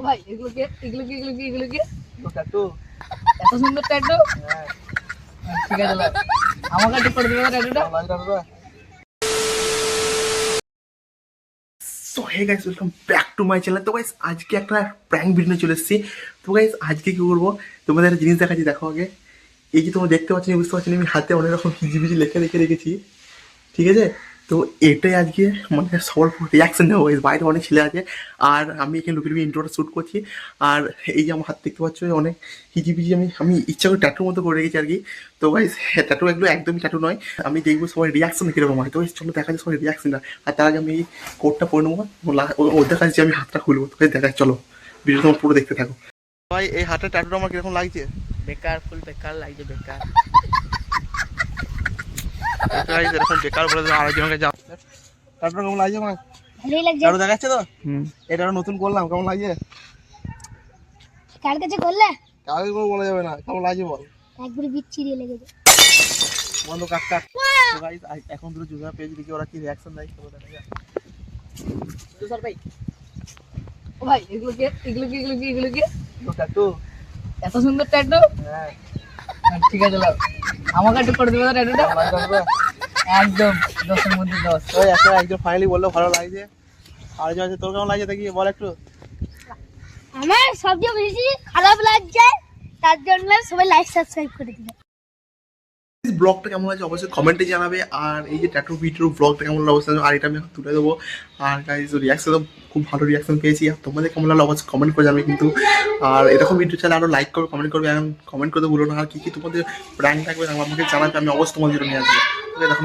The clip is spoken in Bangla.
ভাই এগুলো কি ট্যাটু। এত সুন্দর ট্যাটু। হ্যাঁ ঠিক আছে লাও, আমাকে একটু করে দেবে ট্যাটুটা। So hey guys, welcome back to my channel. তো গাইস আজকে একটা প্র্যাঙ্ক ভিডিও চলে এসেছি। তো গাইস আজকে কি করবো, তোমাদের একটা জিনিস দেখাচ্ছি, দেখো আগে। এই যে তোমরা দেখতে পাচ্ছ, বুঝতে পারছি আমি হাতে অনেক রকম হিজিবিজি লেখা রেখে রেখেছি, ঠিক আছে? তো এটাই আজকে মানে সবার রিয়াকশন নেবো। বাইরে অনেক ছেলে আছে আর আমি এখানে লুকিয়ে লুকিয়ে ইন্ট্রোটা শ্যুট করছি। আর এই যে আমার হাত দেখতে পাচ্ছ, অনেক হিজিবিজি আমি আমি ইচ্ছা করে ট্যাটুর মতো করে রেখেছি আর কি। তো ভাই ট্যাটু এগুলো একদমই ট্যাটু নয়। আমি দেখবো সবাই রিয়াকশন কীরকম হয়। তো চলো দেখা যায় সবাই রিয়াকশনটা। আর তার আগে আমি এই কোটটা পরে নেবো, ওদের কাছে আমি হাতটা খুলবো। তো দেখা, চলো ভিডিও তোমার পুরো দেখতে থাকো। ভাই এই হাতের ট্যাটুটা আমার কিরকম লাগছে? বেকার, ফুল বেকার লাগছে, বেকার। এরকম বেকার বলে আরেকজনকে যা ট্যাটুটা কেমন লাগছে আমার? ভালোই লাগছে। ট্যাটু দেখাচ্ছে তো? এটা নতুন করলাম, কেমন লাগছে? কার কাছে করলে? কাউকে কোনো বলা যাবে না, কেমন লাগছে বল? একবারে বিচ্ছিরি লেগেছে। বন্ধ কাট কাট। তো গাইস এখন দুটো জুজা পেজ দেখি ওরা কি রিঅ্যাকশন দেয়, তো দেখা যাক। তুষার ভাই, ও ভাই এগুলো কি তো ট্যাটু। এত সুন্দর ট্যাটু। হ্যাঁ ঠিক আছে লাও, আমাকে একটু করে দেবে ট্যাটুটা। কেমন লাগছে? একদম 10-এর মধ্যে 10। ওই একটা একজন ফাইনালি বললো ভালো লাগছে। আর যে আছে তোর কেমন লাগছে দেখি বল একটু। আমার সবচেয়ে বেশি খারাপ লাগছে, তার জন্য সবাই লাইক সাবস্ক্রাইব করে দিবে। ব্লগটা কেমন লাগছে অবশ্যই কমেন্টে জানাবে। আর এই যে ট্যাটু ভিডিওর ব্লগটা কেমন লাগছে অবশ্যই, আর এটা আমি এখন তুলে দেবো। আর গাইজ রিয়াকশন তো খুব ভালো রিয়াকশন পেয়েছি। আর তোমাদের কেমন লাগলো অবশ্যই কমেন্ট করে যাবে কিন্তু। আর এরকম ভিডিও চাইলে আরও লাইক করবে, কমেন্ট করবে, এখন কমেন্ট করতে ভুলো না। আর কী কী তোমাদের প্র্যাঙ্ক থাকবে আমাকে জানাবে, আমি অবশ্যই তোমাদের নিয়ে আসবো। এরকম